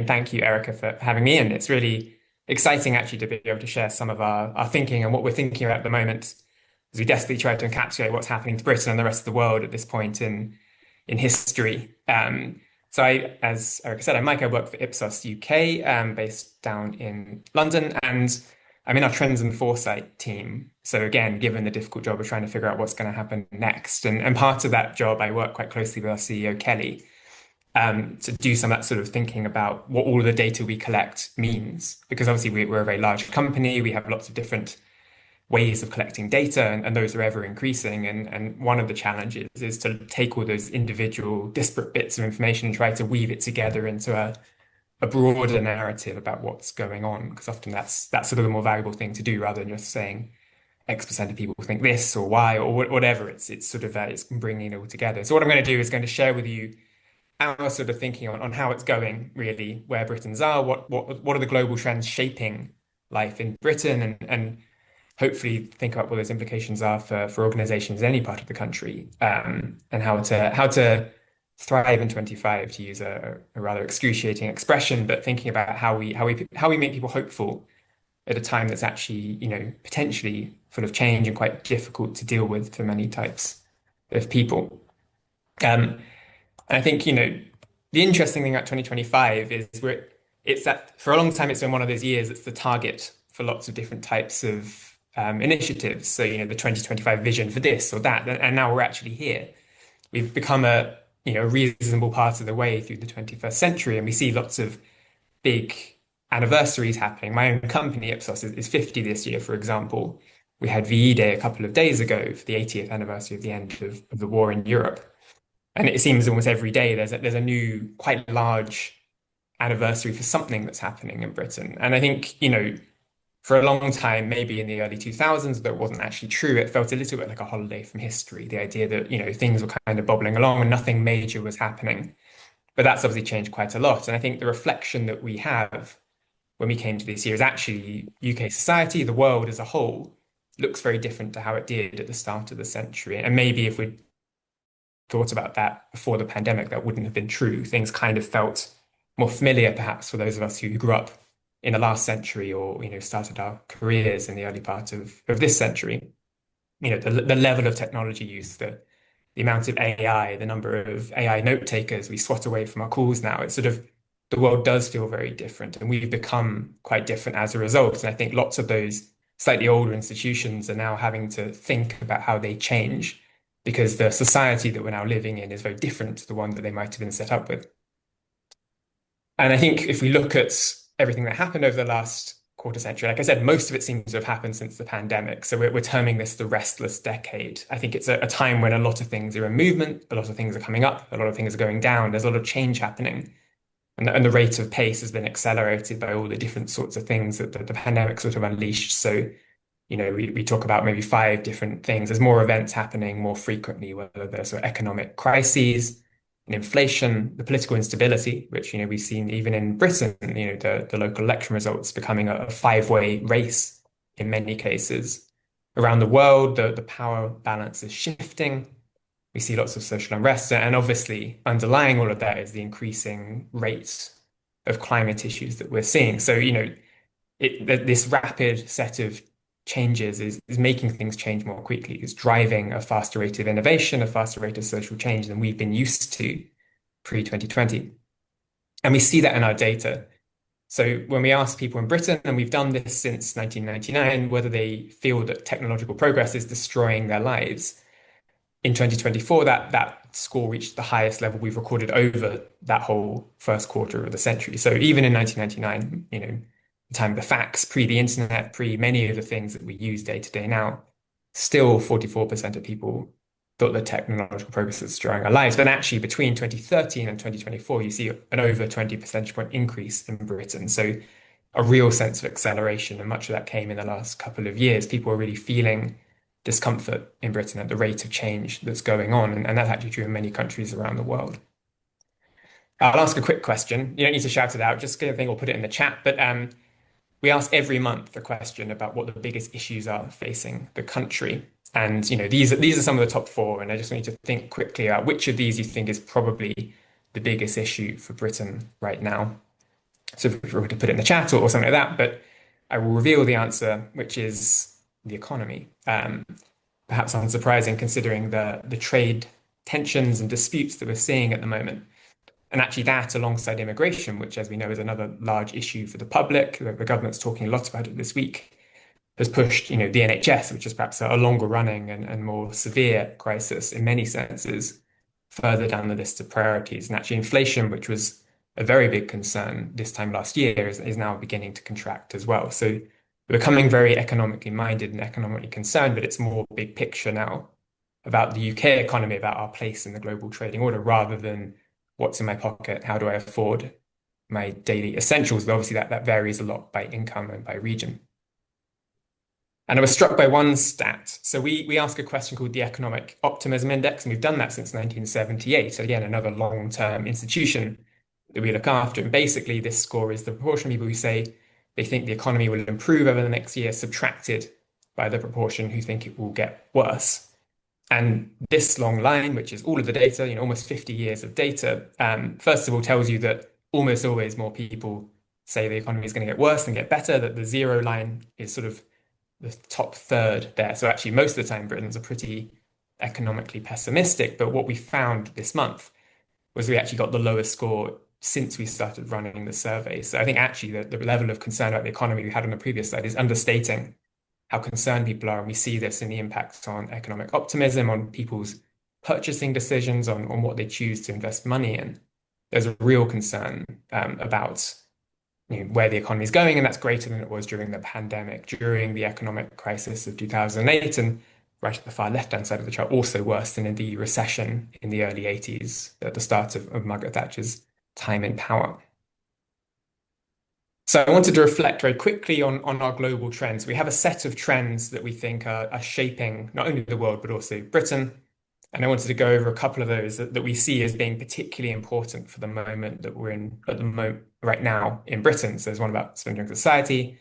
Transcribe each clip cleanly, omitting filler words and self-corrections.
thank you, Erica, for having me in. It's really exciting actually to be able to share some of our thinking and what we're thinking about at the moment as we desperately try to encapsulate what's happening to Britain and the rest of the world at this point in history. As Erica said, I'm Mike. I work for Ipsos UK, based down in London, and I'm in our trends and foresight team. So again, given the difficult job of trying to figure out what's going to happen next, and part of that job, I work quite closely with our CEO, Kelly, to do some of that sort of thinking about what all of the data we collect means. Because obviously we're a very large company, we have lots of different ways of collecting data, and those are ever increasing. And one of the challenges is to take all those individual disparate bits of information and try to weave it together into a broader narrative about what's going on. Because often that's sort of the more valuable thing to do rather than just saying X% of people think this or Y or whatever. It's sort of it's bringing it all together. So what I'm going to do is going to share with you our sort of thinking on how it's going, really, where Britons are, what are the global trends shaping life in Britain, and hopefully think about what those implications are for organizations in any part of the country, and how to thrive in 25, to use a rather excruciating expression, but thinking about how we make people hopeful at a time that's actually, potentially full of change and quite difficult to deal with for many types of people. Um, and I think, the interesting thing about 2025 is it's that for a long time it's been one of those years that's the target for lots of different types of initiatives. So, the 2025 vision for this or that, and now we're actually here. We've become a reasonable part of the way through the 21st century, and we see lots of big anniversaries happening. My own company, Ipsos, is 50 this year, for example. We had VE Day a couple of days ago for the 80th anniversary of the end of the war in Europe. And it seems almost every day there's a new, quite large anniversary for something that's happening in Britain. And I think, for a long time, maybe in the early 2000s, that wasn't actually true. It felt a little bit like a holiday from history, the idea that, things were kind of bobbling along and nothing major was happening. But that's obviously changed quite a lot. And I think the reflection that we have when we came to this year is actually UK society, the world as a whole, looks very different to how it did at the start of the century. And maybe if we'd thought about that before the pandemic, that wouldn't have been true. Things kind of felt more familiar, perhaps, for those of us who grew up in the last century or, started our careers in the early part of this century. The level of technology use, the amount of AI, the number of AI note takers we swat away from our calls now. It's sort of the world does feel very different, and we've become quite different as a result. And I think lots of those slightly older institutions are now having to think about how they change because the society that we're now living in is very different to the one that they might have been set up with. And I think if we look at everything that happened over the last quarter century, like I said, most of it seems to have happened since the pandemic. So we're terming this the restless decade. I think it's a time when a lot of things are in movement, a lot of things are coming up, a lot of things are going down. There's a lot of change happening. And the rate of pace has been accelerated by all the different sorts of things that the pandemic sort of unleashed. So, we talk about maybe five different things. There's more events happening more frequently, whether there's sort of economic crises and inflation, the political instability, which, we've seen even in Britain, the local election results becoming a five-way race in many cases. Around the world, the power balance is shifting. We see lots of social unrest, and obviously underlying all of that is the increasing rate of climate issues that we're seeing. So, this rapid set of changes is making things change more quickly. It's driving a faster rate of innovation, a faster rate of social change than we've been used to pre-2020. And we see that in our data. So when we ask people in Britain, and we've done this since 1999, whether they feel that technological progress is destroying their lives, in 2024, that score reached the highest level we've recorded over that whole first quarter of the century. So even in 1999, the time of the fax, pre the internet, pre many of the things that we use day to day now, still 44% of people thought that technological progress was destroying our lives. But actually, between 2013 and 2024, you see an over 20 percentage point increase in Britain. So a real sense of acceleration, and much of that came in the last couple of years. People are really feeling discomfort in Britain at the rate of change that's going on, and that's actually true in many countries around the world. I'll ask a quick question. You don't need to shout it out, just get a thing or put it in the chat. But we ask every month a question about what the biggest issues are facing the country. And these are some of the top four, and I just want you to think quickly about which of these you think is probably the biggest issue for Britain right now. So if we were to put it in the chat or something like that, but I will reveal the answer, which is the economy. Perhaps unsurprising considering the trade tensions and disputes that we're seeing at the moment. And actually, that alongside immigration, which, as we know, is another large issue for the public, the government's talking a lot about it this week, has pushed, the NHS, which is perhaps a longer running and more severe crisis in many senses, further down the list of priorities. And actually, inflation, which was a very big concern this time last year, is now beginning to contract as well. So we're becoming very economically minded and economically concerned, but it's more big picture now about the UK economy, about our place in the global trading order, rather than what's in my pocket, how do I afford my daily essentials. But obviously, that varies a lot by income and by region. And I was struck by one stat. So we ask a question called the Economic Optimism Index, and we've done that since 1978. Again, another long-term institution that we look after. And basically, this score is the proportion of people who say they think the economy will improve over the next year, subtracted by the proportion who think it will get worse. And this long line, which is all of the data, almost 50 years of data, first of all, tells you that almost always more people say the economy is going to get worse than get better, that the zero line is sort of the top third there. So actually, most of the time, Britons are pretty economically pessimistic. But what we found this month was we actually got the lowest score since we started running the survey. So I think actually the level of concern about the economy we had on the previous slide is understating how concerned people are. And we see this in the impacts on economic optimism, on people's purchasing decisions, on what they choose to invest money in. There's a real concern about where the economy is going, and that's greater than it was during the pandemic, during the economic crisis of 2008, and right at the far left-hand side of the chart, also worse than in the recession in the early 80s, at the start of Margaret Thatcher's time in power. So I wanted to reflect very quickly on our global trends. We have a set of trends that we think are shaping not only the world, but also Britain. And I wanted to go over a couple of those that we see as being particularly important for the moment that we're in at the moment right now in Britain. So there's one about splintering society,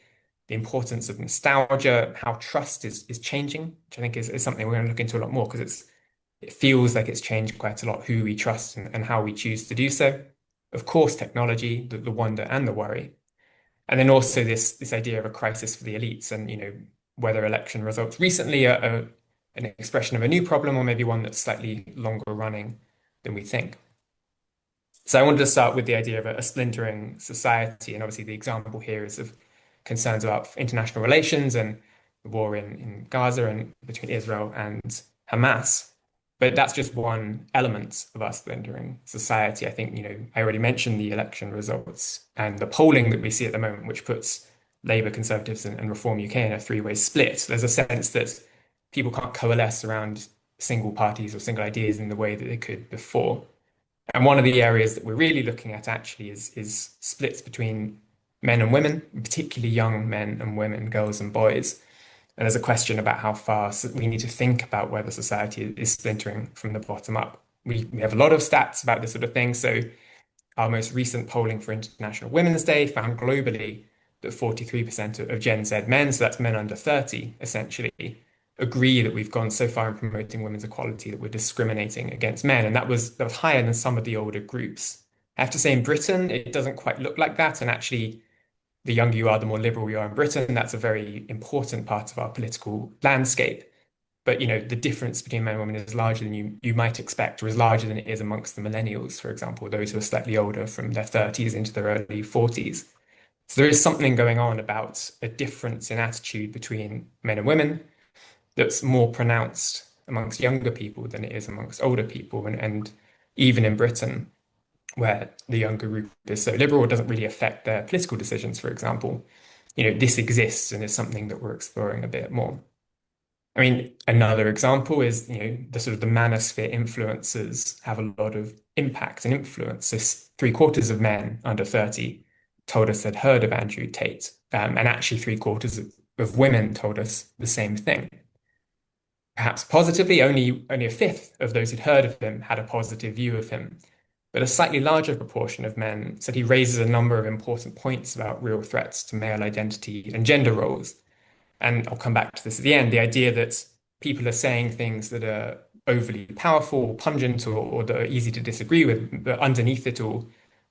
the importance of nostalgia, how trust is changing, which I think is something we're going to look into a lot more because it feels like it's changed quite a lot who we trust and how we choose to do so. Of course, technology, the wonder and the worry. And then also this idea of a crisis for the elites and, whether election results recently are an expression of a new problem or maybe one that's slightly longer running than we think. So I wanted to start with the idea of a splintering society. And obviously the example here is of concerns about international relations and the war in Gaza and between Israel and Hamas. But that's just one element of our splintering society. I think, I already mentioned the election results and the polling that we see at the moment, which puts Labour, Conservatives and Reform UK in a three-way split. There's a sense that people can't coalesce around single parties or single ideas in the way that they could before. And one of the areas that we're really looking at actually is splits between men and women, particularly young men and women, girls and boys. And there's a question about how far we need to think about whether society is splintering from the bottom up. We have a lot of stats about this sort of thing. So our most recent polling for International Women's Day found globally that 43% of Gen Z men, so that's men under 30, essentially, agree that we've gone so far in promoting women's equality that we're discriminating against men. And that was higher than some of the older groups. I have to say in Britain, it doesn't quite look like that. And actually, the younger you are, the more liberal you are in Britain. That's a very important part of our political landscape. But the difference between men and women is larger than you might expect, or is larger than it is amongst the millennials, for example, those who are slightly older from their 30s into their early 40s. So there is something going on about a difference in attitude between men and women that's more pronounced amongst younger people than it is amongst older people. And even in Britain, where the younger group is so liberal, it doesn't really affect their political decisions, for example. This exists and is something that we're exploring a bit more. I mean, another example is, the sort of the manosphere influencers have a lot of impact and influence. So three-quarters of men under 30 told us they'd heard of Andrew Tate. And actually three-quarters of women told us the same thing. Perhaps positively, only a fifth of those who'd heard of him had a positive view of him. But a slightly larger proportion of men said he raises a number of important points about real threats to male identity and gender roles. And I'll come back to this at the end, the idea that people are saying things that are overly powerful, pungent, or that are easy to disagree with, but underneath it all,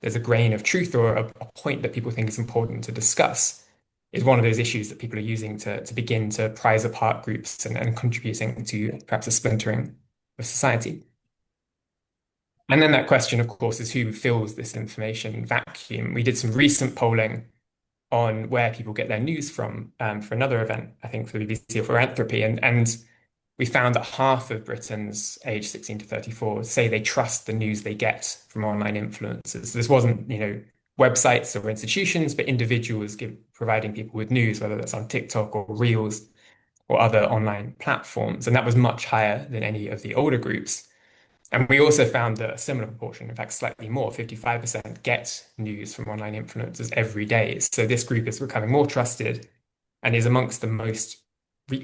there's a grain of truth or a point that people think is important to discuss, is one of those issues that people are using to begin to prize apart groups and contributing to perhaps a splintering of society. And then that question, of course, is who fills this information vacuum. We did some recent polling on where people get their news from for another event, I think for the BBC or for Anthropy, and we found that half of Britons aged 16 to 34 say they trust the news they get from online influencers. This wasn't, websites or institutions, but individuals providing people with news, whether that's on TikTok or Reels or other online platforms. And that was much higher than any of the older groups. And we also found that a similar proportion, in fact, slightly more, 55%, get news from online influencers every day. So this group is becoming more trusted and is amongst the most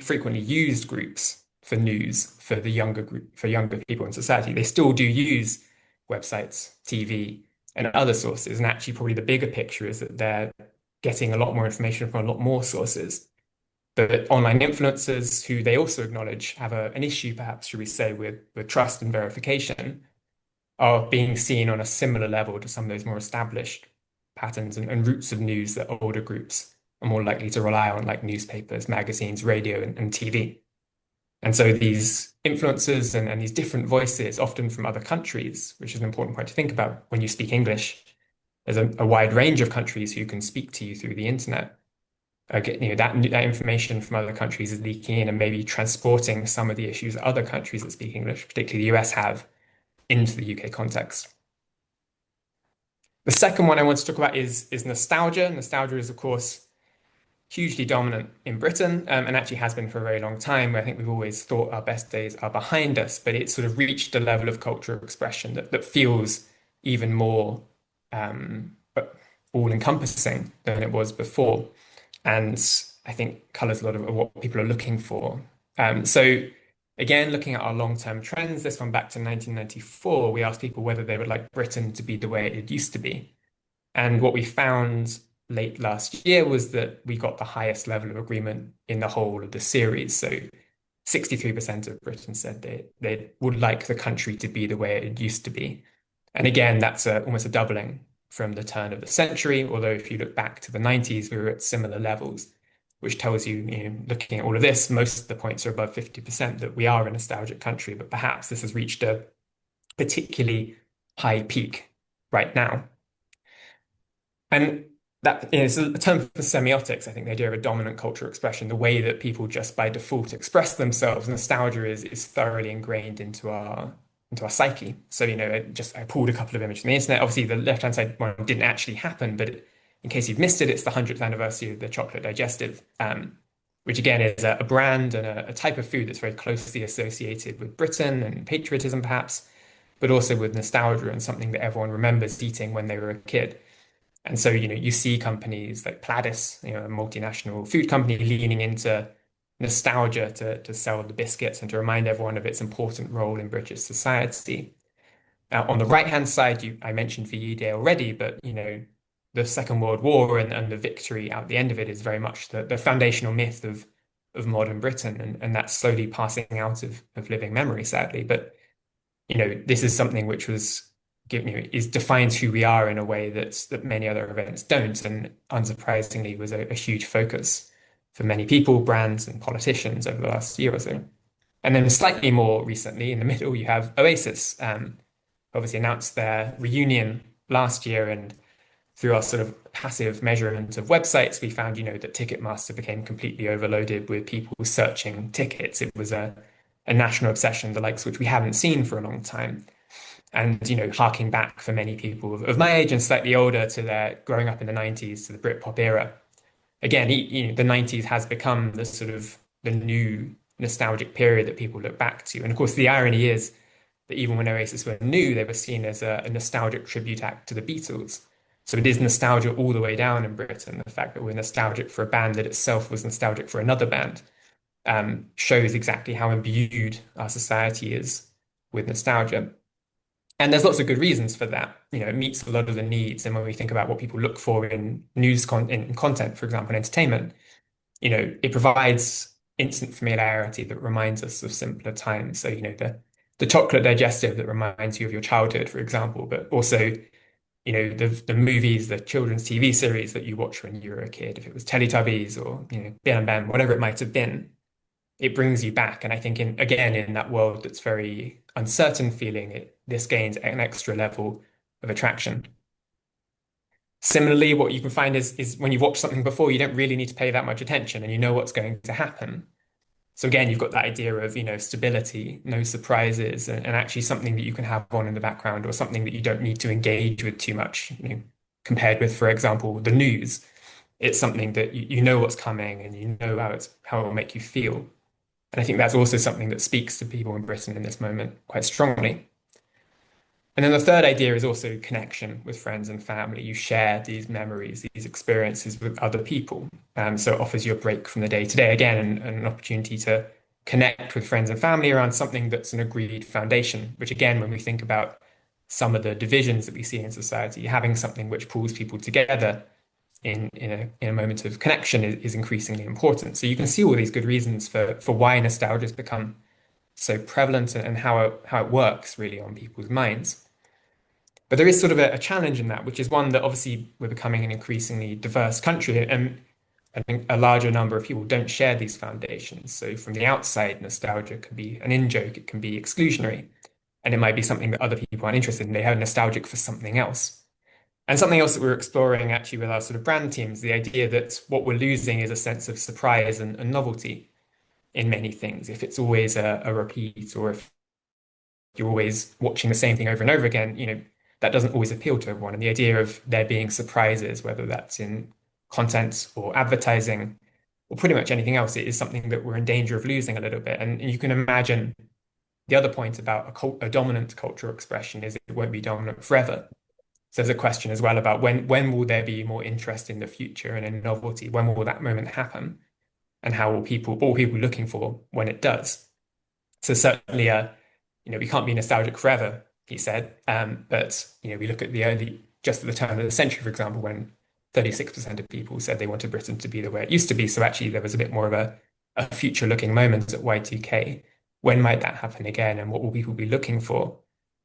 frequently used groups for news for the younger group, for younger people in society. They still do use websites, TV, and other sources. And actually, probably the bigger picture is that they're getting a lot more information from a lot more sources. But online influencers, who they also acknowledge have an issue, perhaps, should we say, with trust and verification, are being seen on a similar level to some of those more established patterns and routes of news that older groups are more likely to rely on, like newspapers, magazines, radio, and TV. And so these influencers and these different voices, often from other countries, which is an important point to think about when you speak English, there's a wide range of countries who can speak to you through the internet. That information from other countries is leaking in and maybe transporting some of the issues that other countries that speak English, particularly the US, have into the UK context. The second one I want to talk about is nostalgia. Nostalgia is, of course, hugely dominant in Britain, and actually has been for a very long time. I think we've always thought our best days are behind us, but it's sort of reached a level of cultural expression that feels even more all-encompassing than it was before, and I think colours a lot of what people are looking for. So again, looking at our long-term trends, this one back to 1994, we asked people whether they would like Britain to be the way it used to be. And what we found late last year was that we got the highest level of agreement in the whole of the series. So 63% of Britain said they would like the country to be the way it used to be. And again, that's almost a doubling from the turn of the century, although if you look back to the 90s, we were at similar levels, which tells you, looking at all of this, most of the points are above 50% that we are a nostalgic country, but perhaps this has reached a particularly high peak right now. And that is a term for semiotics, I think, the idea of a dominant cultural expression, the way that people just by default express themselves. Nostalgia is thoroughly ingrained into our psyche. So, I pulled a couple of images from the internet. Obviously, the left-hand side one didn't actually happen, but in case you've missed it, it's the 100th anniversary of the chocolate digestive, which again is a brand and a type of food that's very closely associated with Britain and patriotism, perhaps, but also with nostalgia and something that everyone remembers eating when they were a kid. And so, you see companies like Pladis, a multinational food company, leaning into nostalgia to sell the biscuits and to remind everyone of its important role in British society. Now, on the right-hand side, I mentioned VE Day already, but, the Second World War and the victory out the end of it is very much the foundational myth of modern Britain, and that's slowly passing out of living memory, sadly. But, this is something which was defines who we are in a way that many other events don't, and unsurprisingly was a huge focus for many people, brands, and politicians over the last year or so. And then slightly more recently, in the middle, you have Oasis, obviously announced their reunion last year, and through our sort of passive measurement of websites, we found, that Ticketmaster became completely overloaded with people searching tickets. It was a national obsession, the likes which we haven't seen for a long time. And, harking back for many people of my age and slightly older to their growing up in the 90s, to the Britpop era. Again, the 90s has become the sort of the new nostalgic period that people look back to. And of course, the irony is that even when Oasis were new, they were seen as a nostalgic tribute act to the Beatles. So it is nostalgia all the way down in Britain. The fact that we're nostalgic for a band that itself was nostalgic for another band shows exactly how imbued our society is with nostalgia. And there's lots of good reasons for that. It meets a lot of the needs. And when we think about what people look for in in content, for example, in entertainment, it provides instant familiarity that reminds us of simpler times. So, the chocolate digestive that reminds you of your childhood, for example, but also the movies, the children's TV series that you watch when you were a kid, if it was Teletubbies or, Bill and Ben, whatever it might have been, it brings you back. And I think again, in that world that's very uncertain feeling, this gains an extra level of attraction. Similarly, what you can find is when you've watched something before, you don't really need to pay that much attention and you know what's going to happen. So again, you've got that idea of, stability, no surprises, and actually something that you can have on in the background or something that you don't need to engage with too much, compared with, for example, the news. It's something that you know what's coming and you know how it will make you feel. And I think that's also something that speaks to people in Britain in this moment quite strongly. And then the third idea is also connection with friends and family. You share these memories, these experiences with other people. So it offers you a break from the day to day again and an opportunity to connect with friends and family around something that's an agreed foundation, which again, when we think about some of the divisions that we see in society, having something which pulls people together in a moment of connection is increasingly important. So you can see all these good reasons for why nostalgia has become so prevalent and how it works really on people's minds. But there is sort of a challenge in that, which is one that obviously we're becoming an increasingly diverse country, and I think a larger number of people don't share these foundations. So from the outside, nostalgia can be an in-joke, it can be exclusionary, and it might be something that other people aren't interested in. They are nostalgic for something else. And something else that we're exploring actually with our sort of brand teams, the idea that what we're losing is a sense of surprise and novelty in many things. If it's always a repeat, or if you're always watching the same thing over and over again, that doesn't always appeal to everyone. And the idea of there being surprises, whether that's in content or advertising or pretty much anything else, it is something that we're in danger of losing a little bit. And you can imagine the other point about a dominant cultural expression is it won't be dominant forever. So there's a question as well about when will there be more interest in the future and in novelty? When will that moment happen? And how will people looking for when it does? So certainly, we can't be nostalgic forever, he said. But we look at just at the turn of the century, for example, when 36% of people said they wanted Britain to be the way it used to be. So actually, there was a bit more of a future-looking moment at Y2K. When might that happen again, and what will people be looking for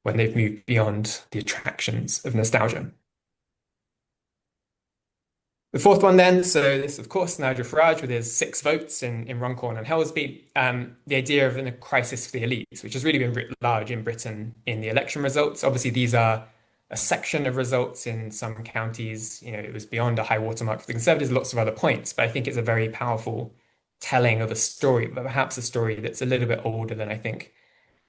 when they've moved beyond the attractions of nostalgia? The fourth one then, so this, of course, Nigel Farage with his 6 votes in Runcorn and Helsby, the idea of a crisis for the elites, which has really been writ large in Britain in the election results. Obviously, these are a section of results in some counties. It was beyond a high watermark for the Conservatives, lots of other points, but I think it's a very powerful telling of a story, but perhaps a story that's a little bit older than I think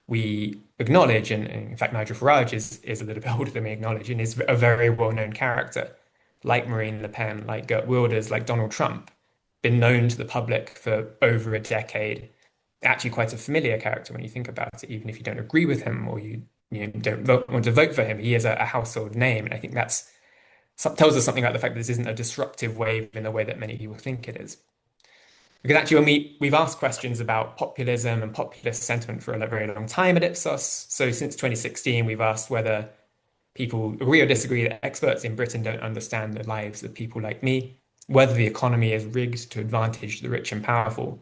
we acknowledge. And in fact, Nigel Farage is a little bit older than we acknowledge and is a very well-known character, like Marine Le Pen, like Geert Wilders, like Donald Trump, been known to the public for over a decade. Actually, quite a familiar character when you think about it, even if you don't agree with him or you don't want to vote for him. He is a household name, and I think that's tells us something about the fact that this isn't a disruptive wave in the way that many people think it is. Because actually, when we've asked questions about populism and populist sentiment for a very long time at Ipsos. So since 2016, we've asked whether people agree or disagree that experts in Britain don't understand the lives of people like me, whether the economy is rigged to advantage the rich and powerful,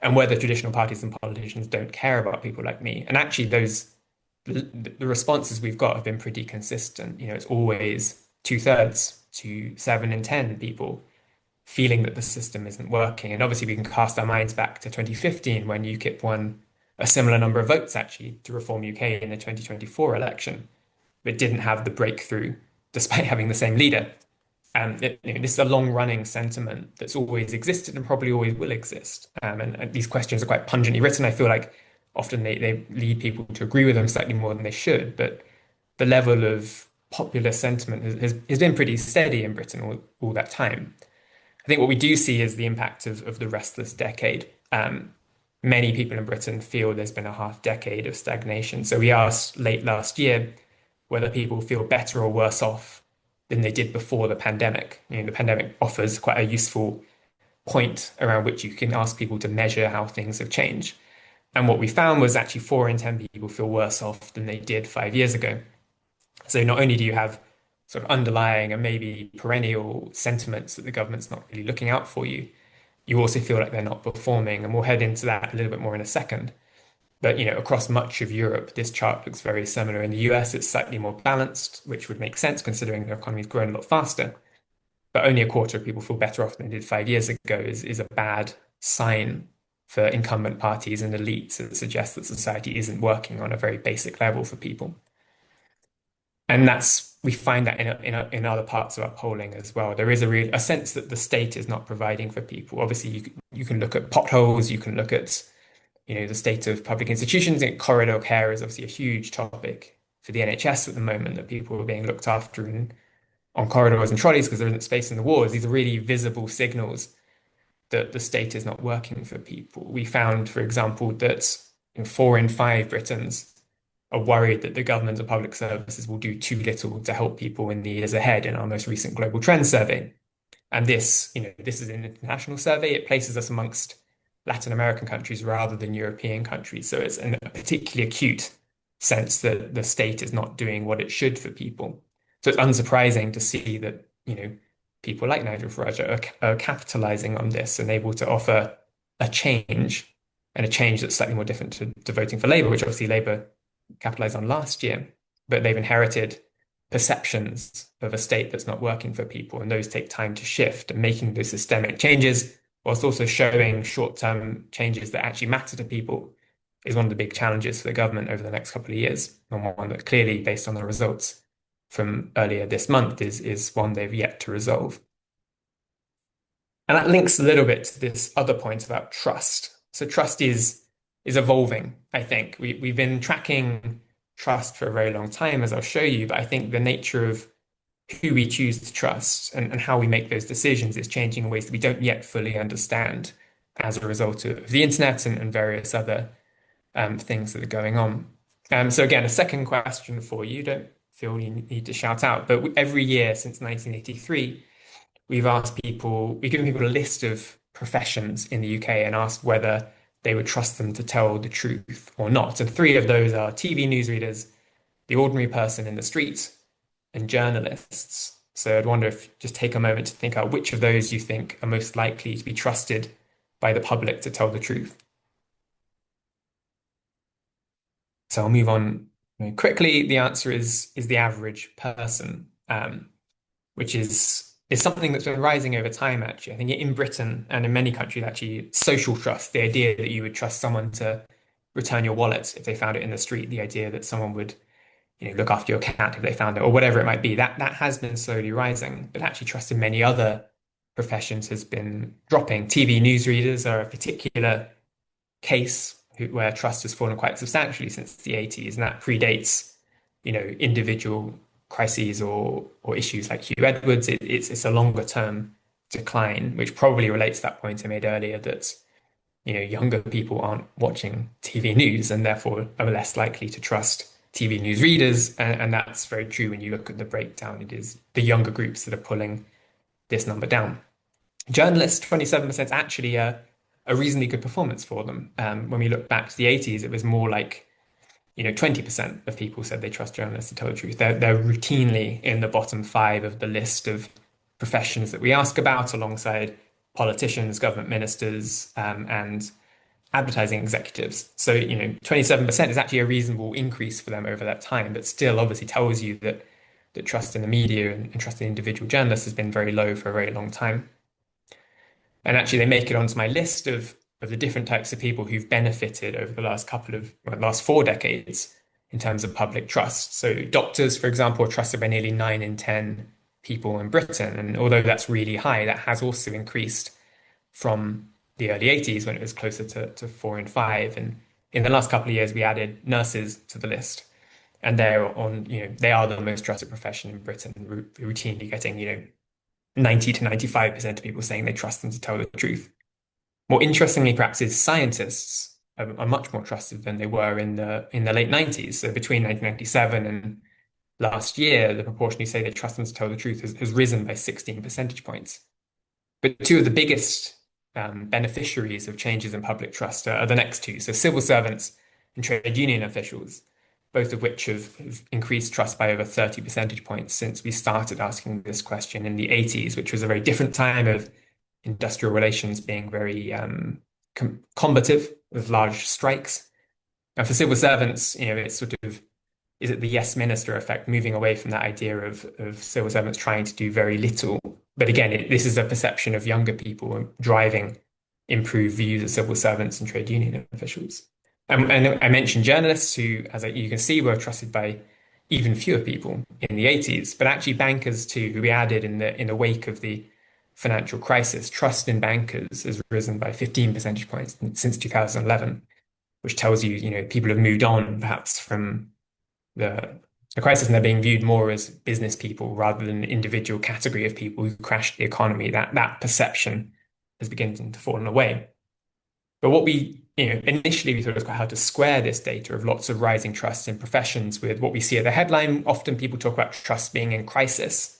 and whether traditional parties and politicians don't care about people like me. And actually, the responses we've got have been pretty consistent. It's always 2/3 to 7 in 10 people feeling that the system isn't working. And obviously, we can cast our minds back to 2015 when UKIP won a similar number of votes actually to reform UK in the 2024 election, but didn't have the breakthrough despite having the same leader. This is a long-running sentiment that's always existed and probably always will exist. And these questions are quite pungently written. I feel like often they lead people to agree with them slightly more than they should. But the level of popular sentiment has been pretty steady in Britain all that time. I think what we do see is the impact of the restless decade. Many people in Britain feel there's been a half decade of stagnation. So we asked late last year whether people feel better or worse off than they did before the pandemic. The pandemic offers quite a useful point around which you can ask people to measure how things have changed. And what we found was actually 4 in 10 people feel worse off than they did 5 years ago. So not only do you have sort of underlying and maybe perennial sentiments that the government's not really looking out for you, you also feel like they're not performing. And we'll head into that a little bit more in a second. But across much of Europe, this chart looks very similar. In the US, it's slightly more balanced, which would make sense considering the economy's grown a lot faster. But only a quarter of people feel better off than they did 5 years ago is a bad sign for incumbent parties and elites. It suggests that society isn't working on a very basic level for people. And we find that in other parts of our polling as well. There is a sense that the state is not providing for people. Obviously, you can look at potholes, you can look at the state of public institutions. And corridor care is obviously a huge topic for the NHS at the moment, that people are being looked after on corridors and trolleys because there isn't space in the wards. These are really visible signals that the state is not working for people. We found, for example, that 4 in 5 Britons are worried that the government and public services will do too little to help people in the years ahead in our most recent Global Trends survey. And this is an international survey. It places us amongst Latin American countries rather than European countries. So it's in a particularly acute sense that the state is not doing what it should for people. So it's unsurprising to see that, people like Nigel Farage are capitalizing on this and able to offer a change, and a change that's slightly more different to voting for Labour, which obviously Labour capitalized on last year. But they've inherited perceptions of a state that's not working for people, and those take time to shift. And making those systemic changes, whilst also showing short-term changes that actually matter to people, is one of the big challenges for the government over the next couple of years, and one that clearly, based on the results from earlier this month, is one they've yet to resolve. And that links a little bit to this other point about trust. So trust is evolving, I think. We've been tracking trust for a very long time, as I'll show you, but I think the nature of who we choose to trust and how we make those decisions is changing in ways that we don't yet fully understand as a result of the internet and various other things that are going on. So again, a second question for you. Don't feel you need to shout out, but every year since 1983, we've given people a list of professions in the UK and asked whether they would trust them to tell the truth or not. And 3 of those are TV newsreaders, the ordinary person in the street, and journalists. So I'd wonder if just take a moment to think out which of those you think are most likely to be trusted by the public to tell the truth. So I'll move on quickly. The answer is the average person, which is something that's been rising over time, actually. I think in Britain and in many countries, actually, social trust, the idea that you would trust someone to return your wallet if they found it in the street, the idea that someone would look after your cat if they found it, or whatever it might be, that has been slowly rising. But actually, trust in many other professions has been dropping. TV newsreaders are a particular case where trust has fallen quite substantially since the 80s, and that predates, individual crises or issues like Hugh Edwards. It's a longer term decline, which probably relates to that point I made earlier that younger people aren't watching TV news and therefore are less likely to trust TV news readers, and that's very true when you look at the breakdown. It is the younger groups that are pulling this number down. Journalists, 27% actually a reasonably good performance for them. When we look back to the 80s, it was more like 20% of people said they trust journalists to tell the truth. They're routinely in the bottom 5 of the list of professions that we ask about, alongside politicians, government ministers, and advertising executives. So 27% is actually a reasonable increase for them over that time, but still obviously tells you that trust in the media and trust in individual journalists has been very low for a very long time. And actually, they make it onto my list of the different types of people who've benefited over the last 4 decades in terms of public trust. So doctors, for example, are trusted by nearly 9 in 10 people in Britain. And although that's really high, that has also increased from the early 80s when it was closer to 4 in 5. And in the last couple of years, we added nurses to the list. And they are the most trusted profession in Britain, routinely getting, 90 to 95% of people saying they trust them to tell the truth. More interestingly, perhaps, is scientists are much more trusted than they were in the late 90s. So between 1997 and last year, the proportion who say they trust them to tell the truth has risen by 16 percentage points. But 2 of the biggest beneficiaries of changes in public trust are the next 2. So civil servants and trade union officials, both of which have increased trust by over 30 percentage points since we started asking this question in the 80s, which was a very different time of industrial relations being very combative with large strikes. And for civil servants, it's sort of, is it the yes minister effect, moving away from that idea of civil servants trying to do very little. But again, this is a perception of younger people driving improved views of civil servants and trade union officials. And I mentioned journalists who, you can see, were trusted by even fewer people in the 80s, but actually bankers too, who we added in the wake of the financial crisis. Trust in bankers has risen by 15 percentage points since 2011, which tells you, people have moved on perhaps from the the crisis, and they're being viewed more as business people rather than an individual category of people who crashed the economy. That perception has begun to fall away. But what initially we thought it was quite hard to square this data of lots of rising trust in professions with what we see at the headline. Often people talk about trust being in crisis,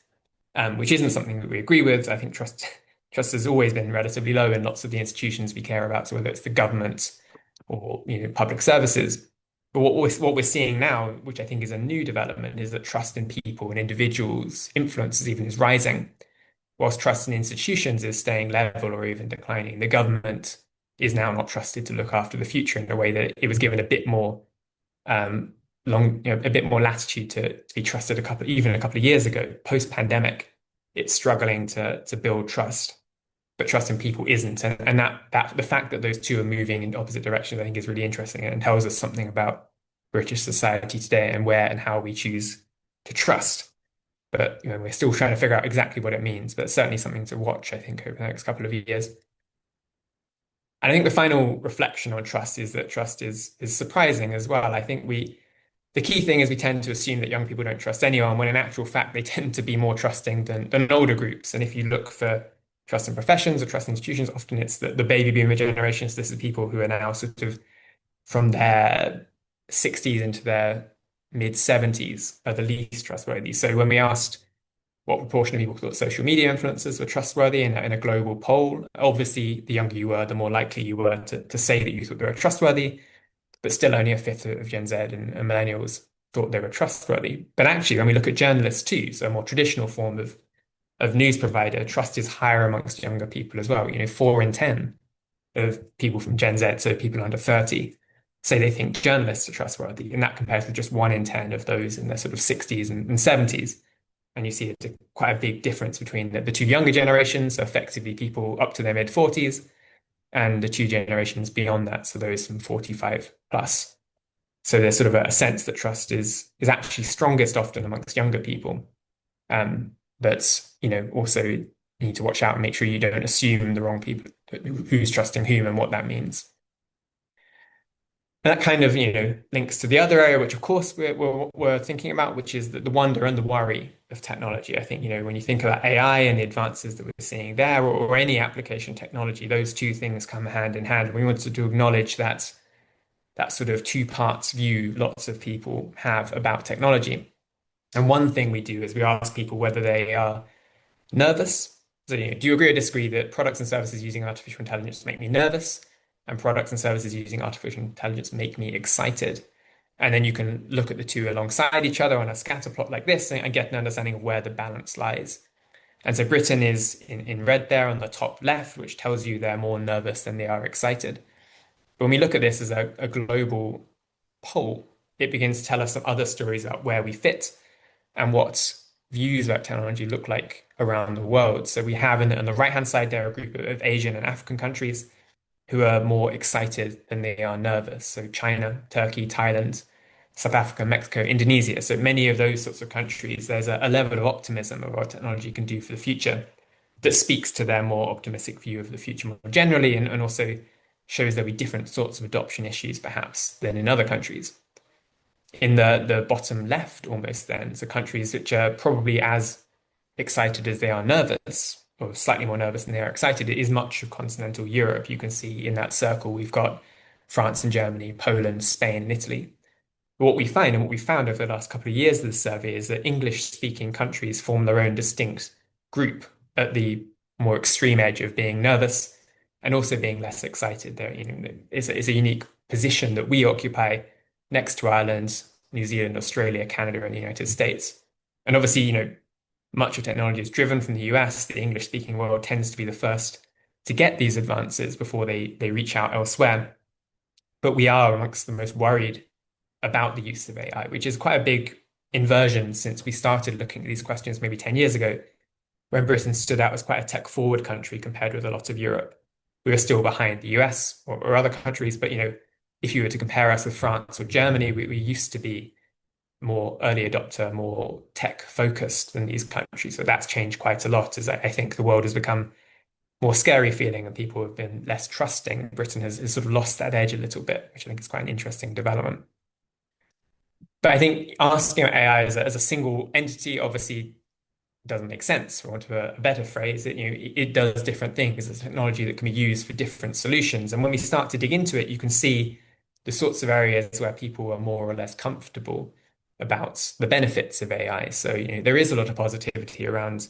which isn't something that we agree with. I think trust has always been relatively low in lots of the institutions we care about, so whether it's the government or public services. But what we're seeing now, which I think is a new development, is that trust in people and individuals, influences even, is rising, whilst trust in institutions is staying level or even declining. The government is now not trusted to look after the future in a way that it was given a bit more um, a bit more latitude to be trusted even a couple of years ago. Post-pandemic, it's struggling to build trust, but trust in people isn't. And that the fact that those two are moving in opposite directions, I think, is really interesting and tells us something about British society today and where and how we choose to trust. But we're still trying to figure out exactly what it means, but certainly something to watch, I think, over the next couple of years. And I think the final reflection on trust is that trust is surprising as well. I think the key thing is we tend to assume that young people don't trust anyone, when in actual fact they tend to be more trusting than older groups. And if you look for trust in professions or trust in institutions, often it's the baby boomer generations. This is people who are now sort of from their 60s into their mid 70s are the least trustworthy. So when we asked what proportion of people thought social media influencers were trustworthy in a global poll, obviously the younger you were, the more likely you were to say that you thought they were trustworthy, but still only a fifth of Gen Z and millennials thought they were trustworthy. But actually, when we look at journalists too, so a more traditional form of news provider, trust is higher amongst younger people as well. 4 in 10 of people from Gen Z, so people under 30, say they think journalists are trustworthy, and that compares with just 1 in 10 of those in their sort of 60s and 70s. And you see quite a big difference between the two younger generations, so effectively people up to their mid 40s, and the two generations beyond that, so those from 45 plus. So there's sort of a sense that trust is actually strongest often amongst younger people. But also you need to watch out and make sure you don't assume the wrong people, who's trusting whom and what that means. And that kind of, links to the other area, which of course we're thinking about, which is the wonder and the worry of technology. I think, when you think about AI and the advances that we're seeing there, or any application technology, those two things come hand in hand. We wanted to acknowledge that sort of two parts view lots of people have about technology. And one thing we do is we ask people whether they are nervous. So, do you agree or disagree that products and services using artificial intelligence make me nervous, and products and services using artificial intelligence make me excited? And then you can look at the two alongside each other on a scatter plot like this and get an understanding of where the balance lies. And so Britain is in red there on the top left, which tells you they're more nervous than they are excited. But when we look at this as a global poll, it begins to tell us some other stories about where we fit and what views about technology look like around the world. So we have on the right-hand side there a group of Asian and African countries who are more excited than they are nervous. So China, Turkey, Thailand, South Africa, Mexico, Indonesia. So many of those sorts of countries, there's a level of optimism of what technology can do for the future that speaks to their more optimistic view of the future more generally, and also shows there'll be different sorts of adoption issues perhaps than in other countries. In the bottom left almost then, so countries which are probably as excited as they are nervous, or slightly more nervous than they are excited, it is much of continental Europe. You can see in that circle we've got France and Germany, Poland, Spain, and Italy. But what we find and what we found over the last couple of years of the survey is that English-speaking countries form their own distinct group at the more extreme edge of being nervous and also being less excited. There, it's a unique position that we occupy next to Ireland, New Zealand, Australia, Canada, and the United States. And obviously, much of technology is driven from the US. The English-speaking world tends to be the first to get these advances before they reach out elsewhere. but we are amongst the most worried about the use of AI, which is quite a big inversion since we started looking at these questions maybe 10 years ago, when Britain stood out as quite a tech-forward country compared with a lot of Europe. We were still behind the US or other countries, but if you were to compare us with France or Germany, we used to be more early adopter, more tech focused than these countries. So that's changed quite a lot as I think the world has become more scary feeling and people have been less trusting. Britain has sort of lost that edge a little bit, which I think is quite an interesting development. But I think asking about AI as a single entity obviously doesn't make sense, for want of a better phrase. It does different things. It's a technology that can be used for different solutions. And when we start to dig into it, you can see the sorts of areas where people are more or less comfortable about the benefits of AI. So, there is a lot of positivity around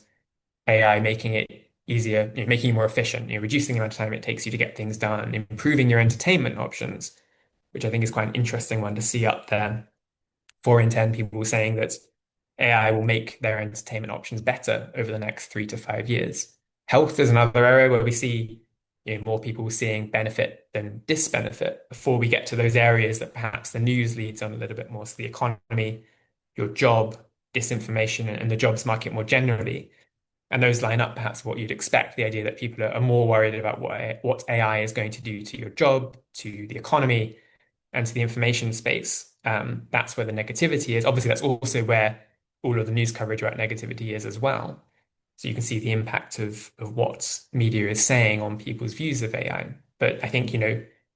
AI making it easier, making you more efficient, reducing the amount of time it takes you to get things done, improving your entertainment options, which I think is quite an interesting one to see up there. 4 in 10 people saying that AI will make their entertainment options better over the next 3 to 5 years. Health is another area where we see more people seeing benefit than disbenefit before we get to those areas that perhaps the news leads on a little bit more. So the economy, your job, disinformation, and the jobs market more generally. And those line up perhaps what you'd expect, the idea that people are more worried about what AI is going to do to your job, to the economy, and to the information space. That's where the negativity is. Obviously, that's also where all of the news coverage about negativity is as well. So you can see the impact of what media is saying on people's views of AI. But I think,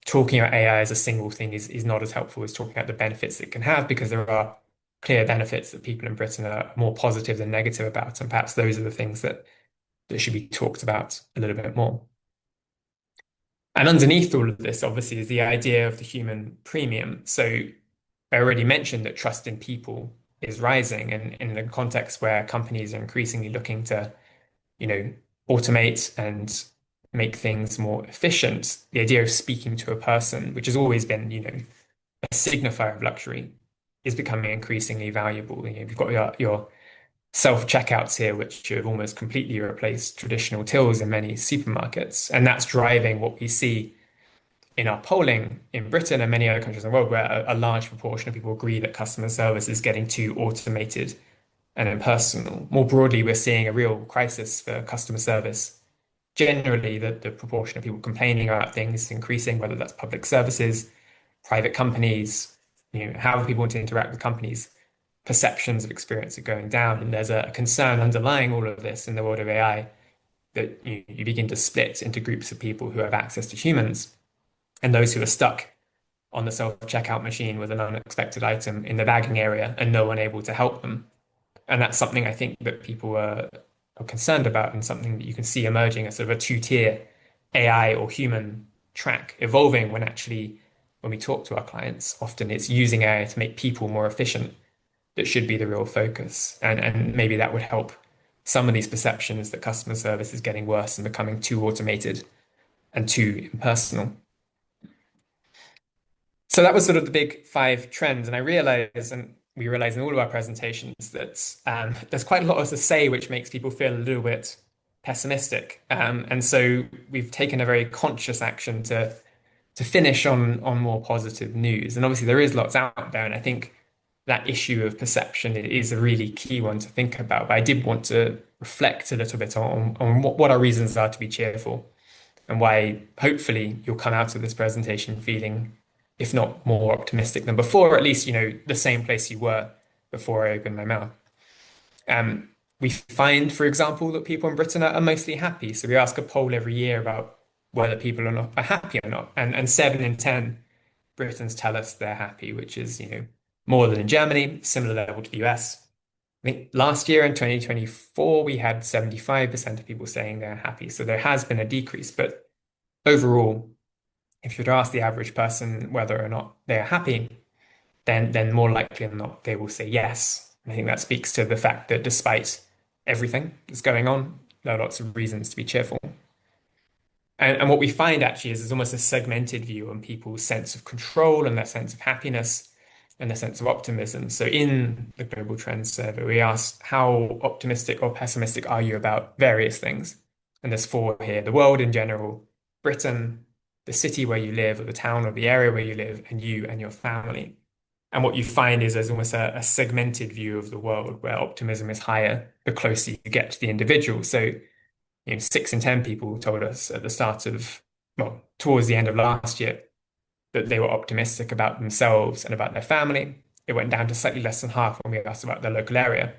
talking about AI as a single thing is not as helpful as talking about the benefits it can have, because there are clear benefits that people in Britain are more positive than negative about. And perhaps those are the things that should be talked about a little bit more. And underneath all of this, obviously, is the idea of the human premium. So I already mentioned that trust in people is rising, and in a context where companies are increasingly looking to, automate and make things more efficient, the idea of speaking to a person, which has always been, a signifier of luxury, is becoming increasingly valuable. You've got your self-checkouts here, which have almost completely replaced traditional tills in many supermarkets. And that's driving what we see in our polling in Britain and many other countries in the world, where a large proportion of people agree that customer service is getting too automated and impersonal. More broadly, we're seeing a real crisis for customer service. Generally, the proportion of people complaining about things is increasing, whether that's public services, private companies, how people want to interact with companies. Perceptions of experience are going down, and there's a concern underlying all of this in the world of AI that you begin to split into groups of people who have access to humans and those who are stuck on the self-checkout machine with an unexpected item in the bagging area and no one able to help them. And that's something I think that people are concerned about, and something that you can see emerging as sort of a two-tier AI or human track evolving, when actually, when we talk to our clients, often it's using AI to make people more efficient that should be the real focus. And maybe that would help some of these perceptions that customer service is getting worse and becoming too automated and too impersonal. So that was sort of the big 5 trends. And I realized, and we realize in all of our presentations, that there's quite a lot to say which makes people feel a little bit pessimistic. And so we've taken a very conscious action to finish on more positive news. And obviously there is lots out there, and I think that issue of perception is a really key one to think about. But I did want to reflect a little bit on what our reasons are to be cheerful, and why hopefully you'll come out of this presentation feeling, if not more optimistic than before, at least, the same place you were before I opened my mouth. We find, for example, that people in Britain are mostly happy. So we ask a poll every year about whether people are happy or not. And 7 in 10 Britons tell us they're happy, which is, more than in Germany, similar level to the US. I think last year in 2024, we had 75% of people saying they're happy. So there has been a decrease. But overall, if you were to ask the average person whether or not they're happy, then more likely than not, they will say yes. And I think that speaks to the fact that despite everything that's going on, there are lots of reasons to be cheerful. And what we find actually is there's almost a segmented view on people's sense of control and their sense of happiness and their sense of optimism. So in the Global Trends survey, we asked how optimistic or pessimistic are you about various things? And there's 4 here: the world in general, Britain, the city where you live, or the town or the area where you live, and you and your family. And what you find is there's almost a segmented view of the world where optimism is higher the closer you get to the individual. So, 6 in 10 people told us at the start of, well, towards the end of last year, that they were optimistic about themselves and about their family. It went down to slightly less than half when we asked about their local area.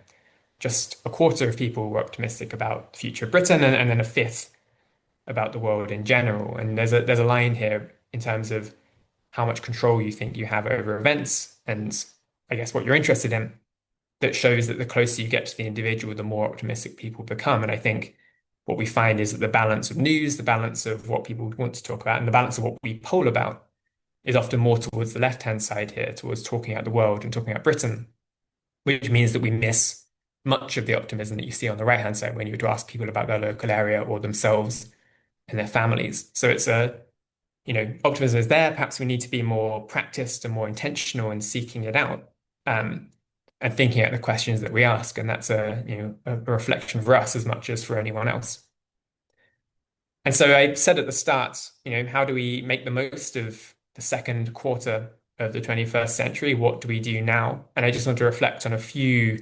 Just a quarter of people were optimistic about the future of Britain, and then a fifth about the world in general. And there's a line here in terms of how much control you think you have over events, and I guess what you're interested in, that shows that the closer you get to the individual, the more optimistic people become. And I think what we find is that the balance of news, the balance of what people want to talk about, and the balance of what we poll about is often more towards the left-hand side here, towards talking about the world and talking about Britain, which means that we miss much of the optimism that you see on the right-hand side when you would ask people about their local area or themselves and their families. So it's optimism is there. Perhaps we need to be more practiced and more intentional in seeking it out, um, and thinking out the questions that we ask. And that's a reflection for us as much as for anyone else. And so I said at the start, how do we make the most of the second quarter of the 21st century? What do we do now? And I just want to reflect on a few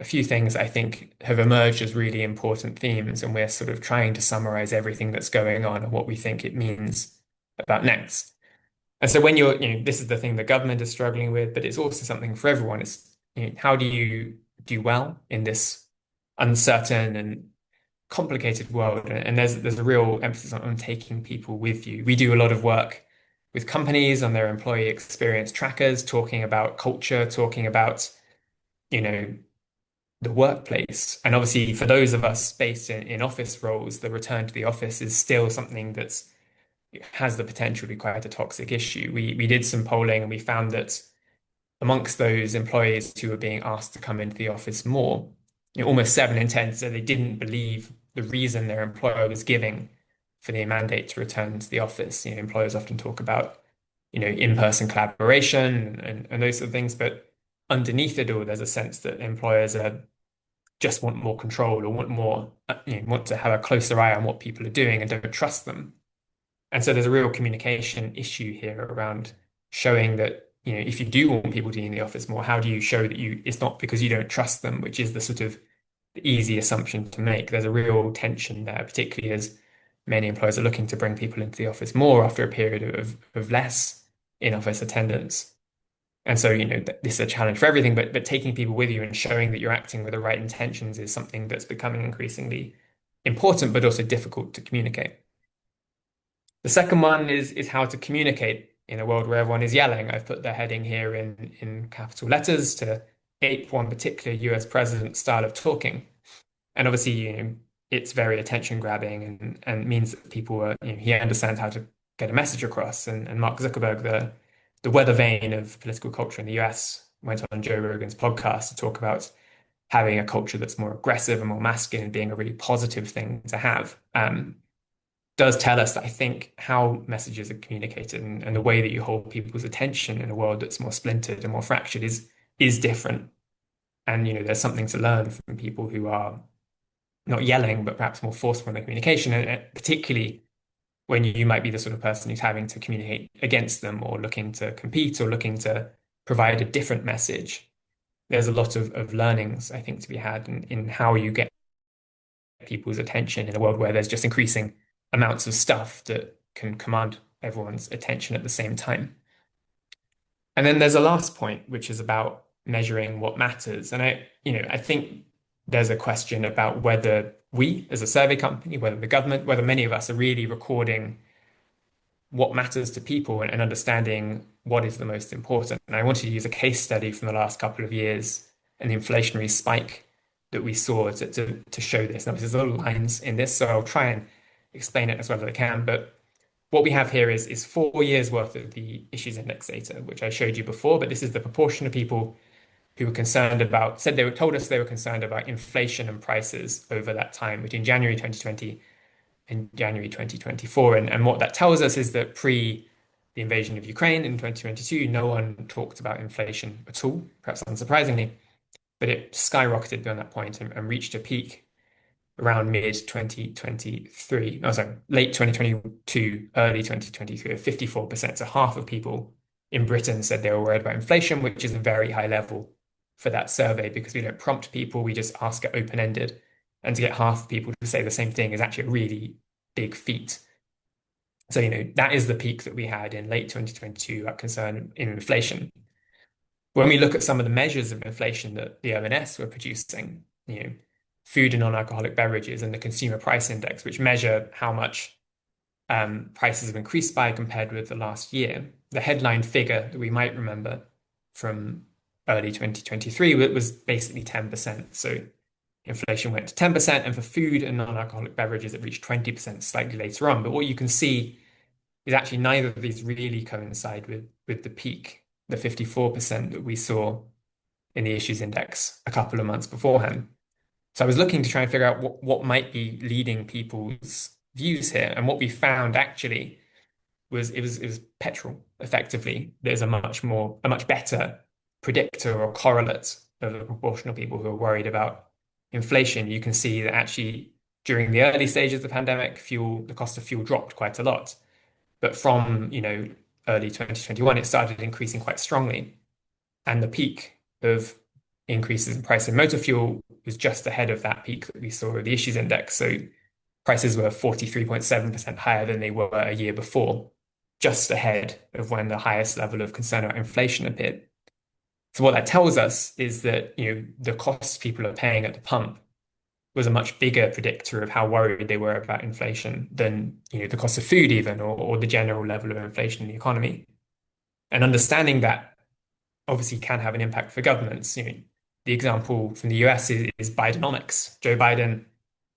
things I think have emerged as really important themes, and we're sort of trying to summarize everything that's going on and what we think it means about next. And so when this is the thing the government is struggling with, but it's also something for everyone. It's, how do you do well in this uncertain and complicated world? And there's a real emphasis on taking people with you. We do a lot of work with companies on their employee experience trackers, talking about culture, talking about, the workplace. And obviously, for those of us based in office roles, the return to the office is still something that's has the potential to be quite a toxic issue. We did some polling and we found that amongst those employees who were being asked to come into the office more, almost 7 in 10 said they didn't believe the reason their employer was giving for the mandate to return to the office. Employers often talk about, in-person collaboration and those sort of things, but underneath it all, there's a sense that employers just want more control, or want more, want to have a closer eye on what people are doing and don't trust them. And so there's a real communication issue here around showing that, if you do want people to be in the office more, how do you show that it's not because you don't trust them, which is the sort of the easy assumption to make. There's a real tension there, particularly as many employers are looking to bring people into the office more after a period of less in-office attendance. And so, this is a challenge for everything, but taking people with you and showing that you're acting with the right intentions is something that's becoming increasingly important, but also difficult to communicate. The second one is how to communicate in a world where everyone is yelling. I've put the heading here in capital letters to ape one particular US president's style of talking. And obviously, it's very attention grabbing and means that people are, he understands how to get a message across. And Mark Zuckerberg, the weather vane of political culture in the US, went on Joe Rogan's podcast to talk about having a culture that's more aggressive and more masculine being a really positive thing to have. Does tell us that I think how messages are communicated and the way that you hold people's attention in a world that's more splintered and more fractured is different. And there's something to learn from people who are not yelling, but perhaps more forceful in their communication, and particularly when you might be the sort of person who's having to communicate against them, or looking to compete, or looking to provide a different message. There's a lot of learnings, I think, to be had in how you get people's attention in a world where there's just increasing amounts of stuff that can command everyone's attention at the same time. And then there's a last point, which is about measuring what matters. And I think there's a question about whether we, as a survey company, whether the government, whether many of us are really recording what matters to people and understanding what is the most important. And I wanted to use a case study from the last couple of years, an inflationary spike that we saw to show this. Now, there's little lines in this, so I'll try and explain it as well as I can. But what we have here is 4 years worth of the issues index data, which I showed you before, but this is the proportion of people who were concerned about, told us they were concerned about inflation and prices over that time between January 2020 and January 2024. And what that tells us is that pre the invasion of Ukraine in 2022, no one talked about inflation at all, perhaps unsurprisingly, but it skyrocketed beyond that point and reached a peak around mid 2023. Oh, sorry, late 2022, early 2023, 54%. So half of people in Britain said they were worried about inflation, which is a very high level for that survey because we don't prompt people, we just ask it open-ended. And to get half of people to say the same thing is actually a really big feat. So, that is the peak that we had in late 2022, that concern in inflation. When we look at some of the measures of inflation that the ONS were producing, food and non-alcoholic beverages and the consumer price index, which measure how much prices have increased by compared with the last year, the headline figure that we might remember from early 2023 was basically 10%. So inflation went to 10%, and for food and non-alcoholic beverages, it reached 20% slightly later on. But what you can see is actually neither of these really coincide with the peak, the 54% that we saw in the issues index a couple of months beforehand. So I was looking to try and figure out what might be leading people's views here. And what we found actually was it was petrol, effectively. There's a much better predictor or correlate of the proportion of people who are worried about inflation. You can see that actually during the early stages of the pandemic, the cost of fuel dropped quite a lot. But from, early 2021, it started increasing quite strongly. And the peak of increases in price in motor fuel was just ahead of that peak that we saw with the issues index. So prices were 43.7% higher than they were a year before, just ahead of when the highest level of concern about inflation appeared. So what that tells us is that, the costs people are paying at the pump was a much bigger predictor of how worried they were about inflation than, the cost of food even, or the general level of inflation in the economy. And understanding that obviously can have an impact for governments. The example from the US is Bidenomics. Joe Biden,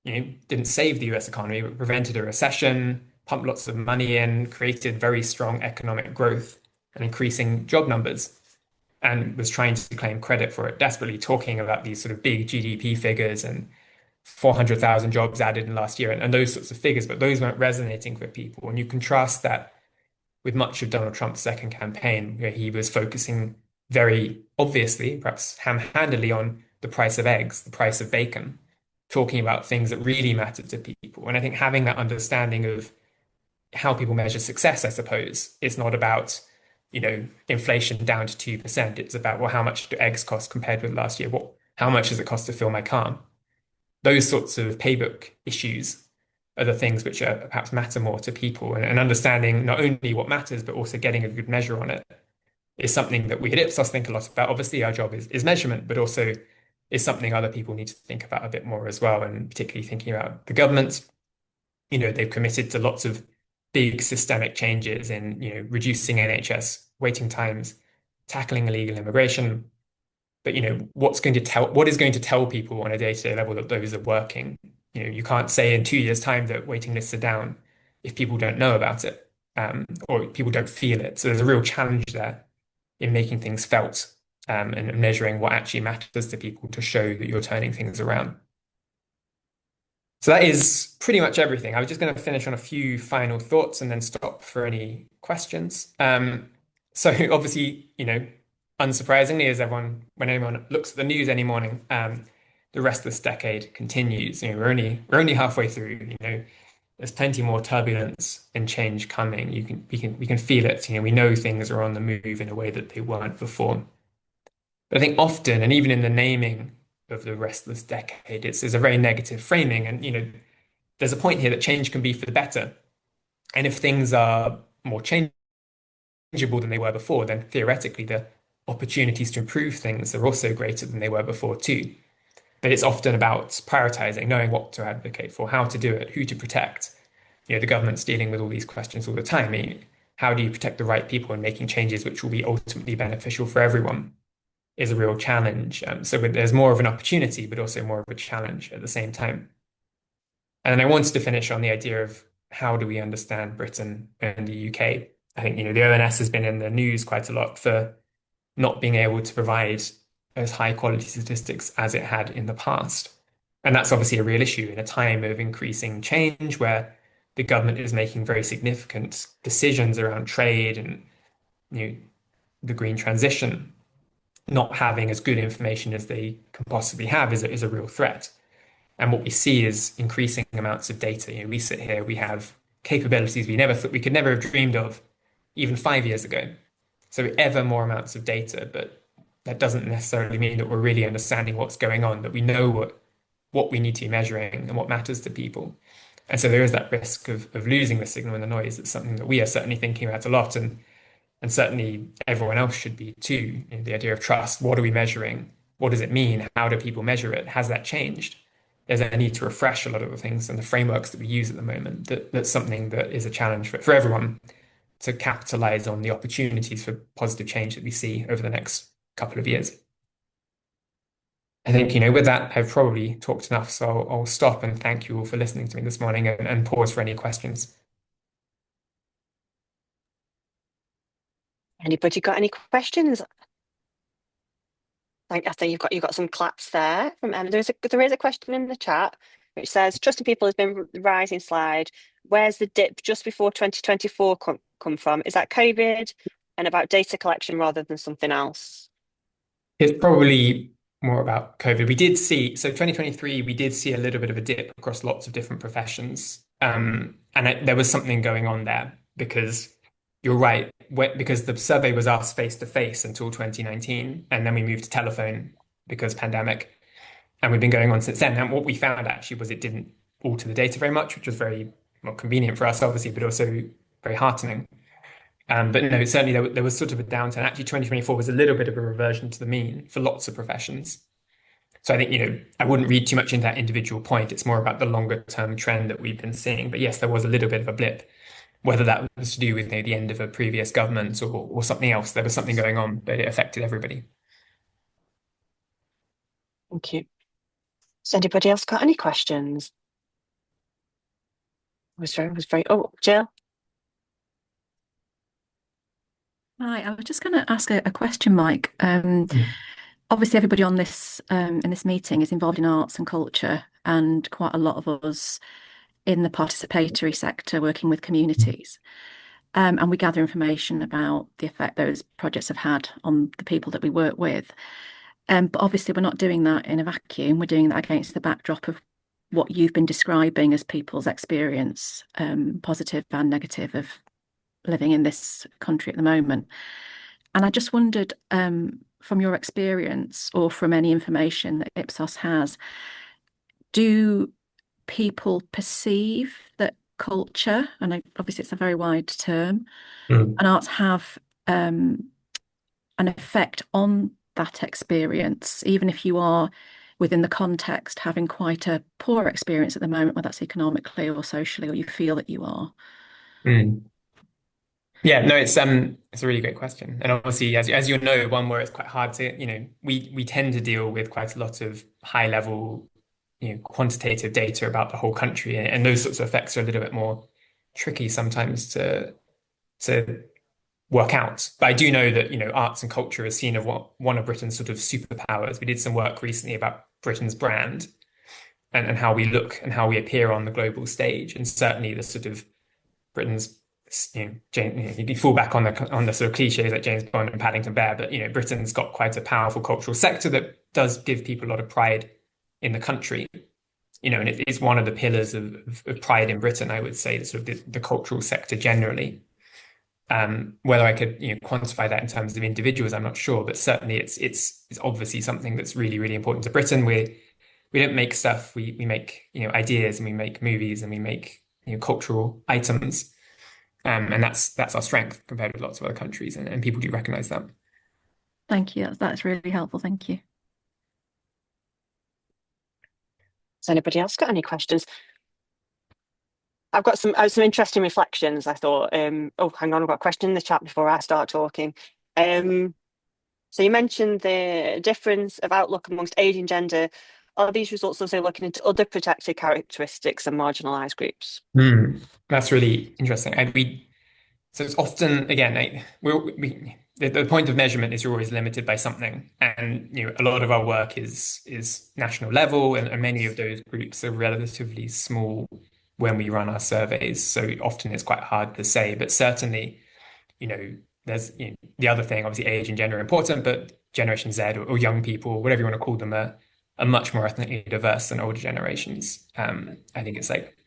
didn't save the US economy, but prevented a recession, pumped lots of money in, created very strong economic growth and increasing job numbers, and was trying to claim credit for it, desperately talking about these sort of big GDP figures and 400,000 jobs added in last year and those sorts of figures, but those weren't resonating with people. And you contrast that with much of Donald Trump's second campaign, where he was focusing very obviously, perhaps ham-handedly, on the price of eggs, the price of bacon, talking about things that really mattered to people. And I think having that understanding of how people measure success, I suppose, is not about, inflation down to 2%. It's about, well, how much do eggs cost compared with last year? How much does it cost to fill my car? Those sorts of paybook issues are the things which are perhaps matter more to people, and understanding not only what matters, but also getting a good measure on it is something that we at Ipsos think a lot about. Obviously, our job is measurement, but also is something other people need to think about a bit more as well, and particularly thinking about the government. They've committed to lots of big systemic changes in, reducing NHS waiting times, tackling illegal immigration. But what is going to tell people on a day-to-day level that those are working? You can't say in 2 years' time that waiting lists are down if people don't know about it, or people don't feel it. So there's a real challenge there in making things felt, and measuring what actually matters to people to show that you're turning things around. So that is pretty much everything. I was just going to finish on a few final thoughts and then stop for any questions. So obviously, unsurprisingly, when anyone looks at the news any morning, the rest of this decade continues. We're only halfway through. There's plenty more turbulence and change coming. We can feel it. We know things are on the move in a way that they weren't before. But I think often, and even in the naming of the rest of this decade, it's a very negative framing. And there's a point here that change can be for the better. And if things are more changeable than they were before, then theoretically the opportunities to improve things are also greater than they were before too. But it's often about prioritizing, knowing what to advocate for, how to do it, who to protect. The government's dealing with all these questions all the time. I mean, how do you protect the right people in making changes which will be ultimately beneficial for everyone is a real challenge. So there's more of an opportunity, but also more of a challenge at the same time. And then I wanted to finish on the idea of how do we understand Britain and the UK. I think, the ONS has been in the news quite a lot for not being able to provide as high quality statistics as it had in the past. And that's obviously a real issue in a time of increasing change where the government is making very significant decisions around trade and the green transition. Not having as good information as they can possibly have is a real threat. And what we see is increasing amounts of data. We sit here, we have capabilities we never thought we could never have dreamed of even 5 years ago. So ever more amounts of data, but that doesn't necessarily mean that we're really understanding what's going on, that we know what we need to be measuring and what matters to people. And so there is that risk of losing the signal and the noise. It's something that we are certainly thinking about a lot, and certainly everyone else should be too. The idea of trust. What are we measuring? What does it mean? How do people measure it? Has that changed? There's a need to refresh a lot of the things and the frameworks that we use at the moment. That's something that is a challenge for everyone to capitalize on the opportunities for positive change that we see over the next couple of years. I think, with that, I've probably talked enough, so I'll stop and thank you all for listening to me this morning and pause for any questions. Anybody got any questions? I think you've got some claps there from Emma. There is a question in the chat which says trusting people has been rising slide. Where's the dip just before 2024 come from? Is that COVID and about data collection rather than something else? It's probably more about COVID. We did see, so 2023, we did see a little bit of a dip across lots of different professions. There was something going on there because you're right, because the survey was asked face to face until 2019, and then we moved to telephone because pandemic, and we've been going on since then. And what we found actually was it didn't alter the data very much, which was very well convenient for us, obviously, but also very heartening. But no, certainly there was sort of a downturn. Actually, 2024 was a little bit of a reversion to the mean for lots of professions. So I think, I wouldn't read too much into that individual point. It's more about the longer term trend that we've been seeing. But yes, there was a little bit of a blip, whether that was to do with the end of a previous government or something else. There was something going on, but it affected everybody. Thank you. Has anybody else got any questions? Oh, Jill. Hi, I was just going to ask a question, Mike. Obviously, everybody on this in this meeting is involved in arts and culture, and quite a lot of us in the participatory sector working with communities. And we gather information about the effect those projects have had on the people that we work with. But obviously, we're not doing that in a vacuum. We're doing that against the backdrop of what you've been describing as people's experience, positive and negative, of living in this country at the moment. And I just wondered, from your experience or from any information that Ipsos has, do people perceive that culture, and obviously it's a very wide term, and arts have an effect on that experience, even if you are within the context having quite a poor experience at the moment, whether that's economically or socially, or you feel that you are? Yeah, no, it's a really great question. And obviously, as you know, one where it's quite hard to, we tend to deal with quite a lot of high level, quantitative data about the whole country, and those sorts of effects are a little bit more tricky sometimes to work out. But I do know that, arts and culture is seen as one of Britain's sort of superpowers. We did some work recently about Britain's brand and how we look and how we appear on the global stage, and certainly the sort of Britain's you fall back on the sort of cliches like James Bond and Paddington Bear, but Britain's got quite a powerful cultural sector that does give people a lot of pride in the country. And it is one of the pillars of pride in Britain, I would say, the sort of the cultural sector generally. Whether I could quantify that in terms of individuals, I'm not sure, but certainly it's obviously something that's really, really important to Britain. We don't make stuff, we make ideas, and we make movies, and we make cultural items. And that's our strength compared with lots of other countries, and people do recognize that. Thank you. That's really helpful. Thank you. Has anybody else got any questions? I've got some interesting reflections. I thought, oh, hang on, I've got a question in the chat before I start talking. So you mentioned the difference of outlook amongst age and gender. Are these results also looking into other protected characteristics and marginalised groups? That's really interesting. So it's often, again, the point of measurement is you're always limited by something, and a lot of our work is national level, and many of those groups are relatively small when we run our surveys. So often it's quite hard to say, but certainly, there's the other thing, obviously age and gender are important, but Generation Z or young people, whatever you want to call them, are are much more ethnically diverse than older generations. I think it's like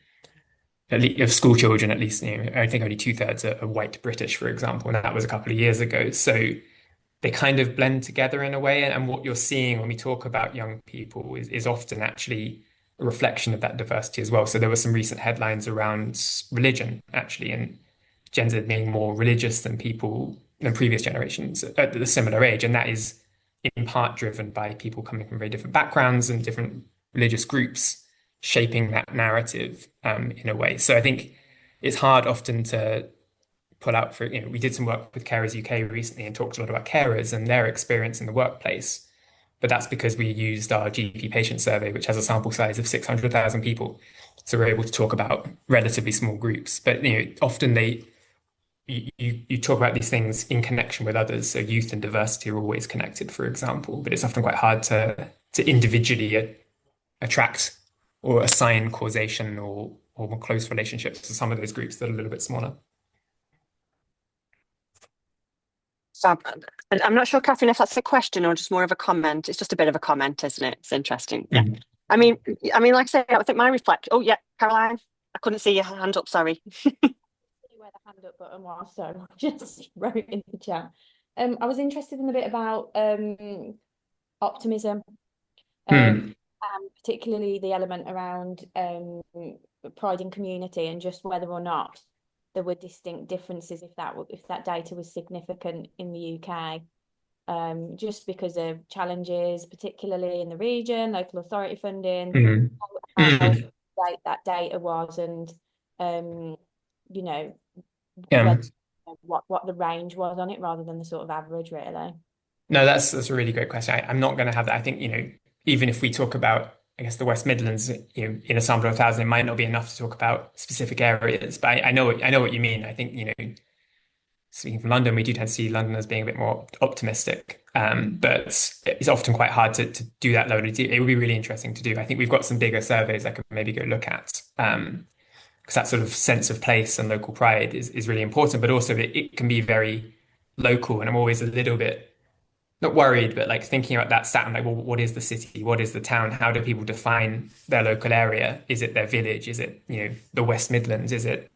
at least of school children, at least, I think only two-thirds are white British, for example, and that was a couple of years ago. So they kind of blend together in a way. And what you're seeing when we talk about young people is often actually a reflection of that diversity as well. So there were some recent headlines around religion, actually, and Gen Z being more religious than people than previous generations at the similar age. And that is in part driven by people coming from very different backgrounds and different religious groups shaping that narrative in a way. So I think it's hard often to pull out for, we did some work with Carers UK recently and talked a lot about carers and their experience in the workplace. But that's because we used our GP patient survey, which has a sample size of 600,000 people. So we're able to talk about relatively small groups. But often you talk about these things in connection with others. So youth and diversity are always connected, for example, but it's often quite hard to individually attract or assign causation or more close relationships to some of those groups that are a little bit smaller. Fab. And I'm not sure, Catherine, if that's a question or just more of a comment. It's just a bit of a comment, isn't it? It's interesting. Yeah. Mm. I mean, like I say, I think my reflect. Oh yeah, Caroline, I couldn't see your hand up. Sorry. Where the hand up button was, so I just wrote in the chat. I was interested in a bit about optimism, and particularly the element around pride in community, and just whether or not there were distinct differences if that data was significant in the UK, just because of challenges, particularly in the region, local authority funding, how great that data was, and you know, what the range was on it rather than the sort of average, really. No, that's a really great question. I'm not going to have that. I think, even if we talk about, I guess, the West Midlands, in a sample of 1,000, it might not be enough to talk about specific areas. But I know what you mean. I think, speaking from London, we do tend to see London as being a bit more optimistic. But it's often quite hard to do that level. It would be really interesting to do. I think we've got some bigger surveys I could maybe go look at. Because that sort of sense of place and local pride is really important, but also it can be very local. And I'm always a little bit not worried, but like thinking about that stat, I'm like, well, what is the city? What is the town? How do people define their local area? Is it their village? Is it, the West Midlands? Is it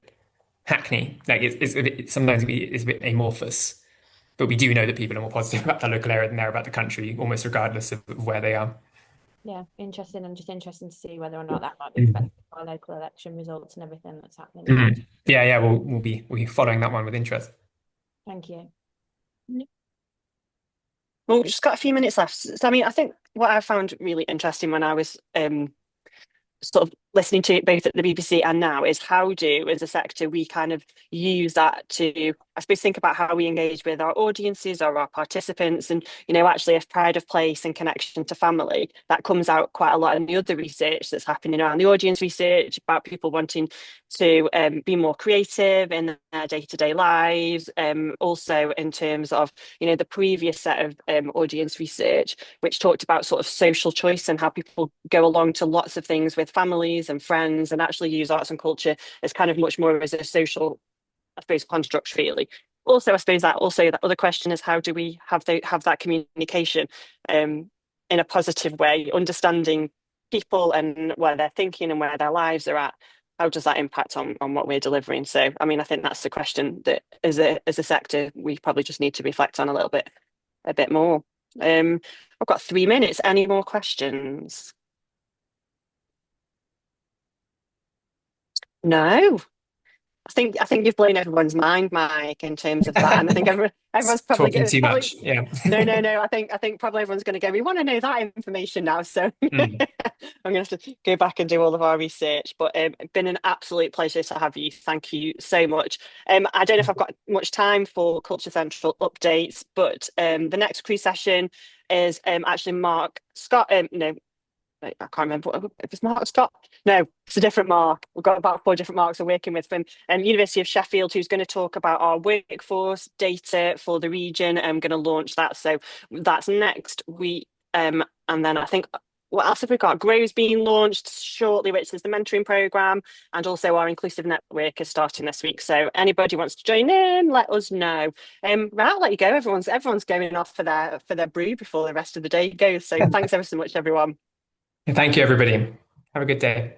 Hackney? Like sometimes it's a bit amorphous, but we do know that people are more positive about their local area than they're about the country, almost regardless of where they are. Yeah, interesting, and just interesting to see whether or not that might be affected by local election results and everything that's happening. Yeah, we'll be following that one with interest. Thank you. Well, we've just got a few minutes left. So, I think what I found really interesting when I was sort of listening to it both at the BBC and now is how as a sector, we kind of use that to, I suppose, think about how we engage with our audiences or our participants. And, actually, if pride of place and connection to family, that comes out quite a lot in the other research that's happening around the audience research about people wanting to be more creative in their day-to-day lives. Also in terms of, the previous set of audience research, which talked about sort of social choice and how people go along to lots of things with families and friends and actually use arts and culture as kind of much more as a social, I suppose, construct, really. Also, I suppose that other question is how do we have that communication in a positive way, understanding people and where they're thinking and where their lives are at. How does that impact on what we're delivering? So, I think that's the question that as a sector, we probably just need to reflect on a bit more. I've got 3 minutes. Any more questions? No. I think you've blown everyone's mind, Mike, in terms of that, and I think everyone's probably talking too much. Yeah. No. I think probably everyone's going to go, we want to know that information now. So I'm going to have to go back and do all of our research. But it's been an absolute pleasure to have you. Thank you so much. I don't know if I've got much time for Culture Central updates, but the next crew session is actually Mark Scott. No, I can't remember if it's Mark Scott. No, it's a different Mark. We've got about 4 different Marks we're working with from University of Sheffield, who's going to talk about our workforce data for the region. I'm going to launch that. So that's next week. And then I think, what else have we got? Grow's being launched shortly, which is the mentoring programme. And also our inclusive network is starting this week. So anybody wants to join in, let us know. Right, I'll let you go. Everyone's going off for their brew before the rest of the day goes. So thanks ever so much, everyone. And thank you, everybody. Have a good day.